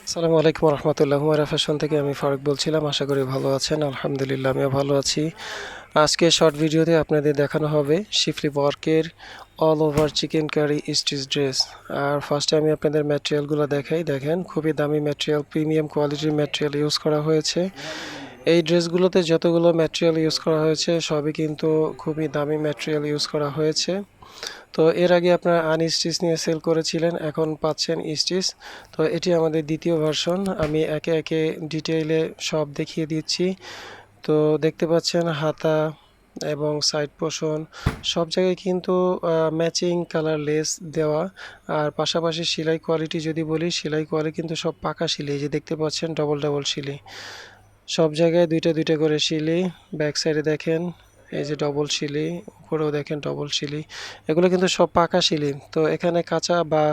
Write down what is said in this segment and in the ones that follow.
আসসালামু আলাইকুম রহমতুল্লাহ। হুমায়রা ফ্যাশন থেকে আমি ফারুক বলছিলাম। আশা করি ভালো আছেন। আলহামদুলিল্লাহ আমিও ভালো আছি। আজকে শর্ট ভিডিওতে আপনাদের দেখানো হবে শিফলি ওয়ার্কের all over chikankari stitch dress. আর ফার্স্টে আমি আপনাদের ম্যাটেরিয়ালগুলো দেখাই। দেখেন, খুবই দামি ম্যাটেরিয়াল, প্রিমিয়াম কোয়ালিটির ম্যাটেরিয়াল ইউজ করা হয়েছে। এই ড্রেসগুলোতে যতগুলো ম্যাটেরিয়াল ইউজ করা হয়েছে সবই কিন্তু খুবই দামি ম্যাটেরিয়াল ইউজ করা হয়েছে। তো এর আগে আপনারা আনস্টিচ নিয়ে সেল করেছিলেন, এখন পাচ্ছেন স্টিচ। তো এটি আমাদের দ্বিতীয় ভার্সন। আমি একে একে ডিটেইলে সব দেখিয়ে দিচ্ছি। তো দেখতে পাচ্ছেন হাতা এবং সাইড পোর্শন সব জায়গায় কিন্তু ম্যাচিং কালার লেস দেওয়া। আর পাশাপাশি সেলাই কোয়ালিটি যদি বলি, সেলাই কোয়ালিটি কিন্তু সব পাকা সিলাই, যে দেখতে পাচ্ছেন ডবল ডবল সিলি, সব জায়গায় দুইটা দুইটা করে সিলি। ব্যাক সাইডে দেখেন এই যে ডবল সিলি, উপরেও দেখেন ডবল সিলি। এগুলো কিন্তু সব পাকা সিলি। তো এখানে কাঁচা বা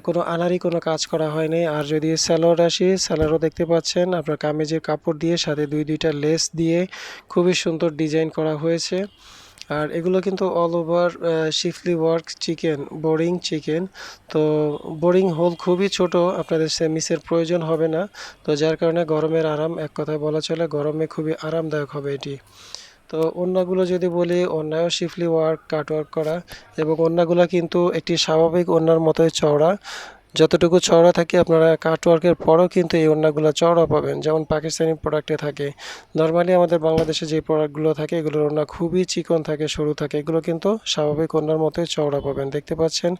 কোনো আনারি কোনো কাজ করা হয়নি। আর যদি স্যালোয়ার আসি, স্যালোয়ারও দেখতে পাচ্ছেন আপনার কামিজের কাপড় দিয়ে সাথে দুইটা লেস দিয়ে খুবই সুন্দর ডিজাইন করা হয়েছে। আর এগুলো কিন্তু all over শিফলি work chicken, boring chicken. তো বোরিং হোল খুবই ছোট, আপনাদের সেমিসের প্রয়োজন হবে না। তো যার কারণে গরমের আরাম, এক কথায় বলা চলে গরমে খুবই আরামদায়ক হবে এটি। তো ওড়নাগুলো যদি বলি, ওড়নায়ও শিফলি ওয়ার্ক কাটওয়ার্ক করা, এবং ওড়নাগুলো কিন্তু একটি স্বাভাবিক ওড়নার মতোই চওড়া। যতটুকু চওড়া থাকে আপনারা কাটওয়ার্কের পরও কিন্তু এই ওড়নাগুলো চওড়া পাবেন, যেমন পাকিস্তানি প্রোডাক্টে থাকে। নর্মালি আমাদের বাংলাদেশে যে প্রোডাক্টগুলো থাকে এগুলোর ওড়না খুবই চিকন থাকে, সরু থাকে। এগুলো কিন্তু স্বাভাবিক ওড়নার মতোই চওড়া পাবেন। দেখতে পাচ্ছেন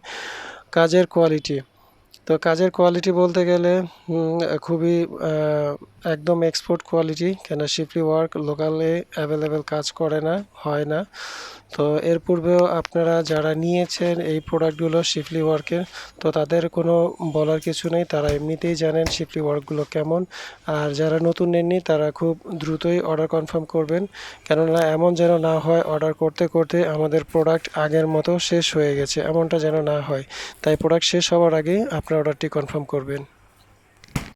কাজের কোয়ালিটি। তো কাজের কোয়ালিটি বলতে গেলে খুবই একদম এক্সপোর্ট কোয়ালিটি, কেন শিফলি ওয়ার্ক লোকালে অ্যাভেলেবেল কাজ করে না, হয় না। তো এর পূর্বেও আপনারা যারা নিয়েছেন এই প্রোডাক্টগুলো শিফলি ওয়ার্কের, তো তাদের কোনো বলার কিছু নেই, তারা এমনিতেই জানেন শিফলি ওয়ার্কগুলো কেমন। আর যারা নতুন নেননি তারা খুব দ্রুতই অর্ডার কনফার্ম করবেন, কেননা এমন যেন না হয় অর্ডার করতে করতে আমাদের প্রোডাক্ট আগের মতো শেষ হয়ে গেছে, এমনটা যেন না হয়। তাই প্রোডাক্ট শেষ হওয়ার আগে আপনার অর্ডারটি কনফার্ম করবেন।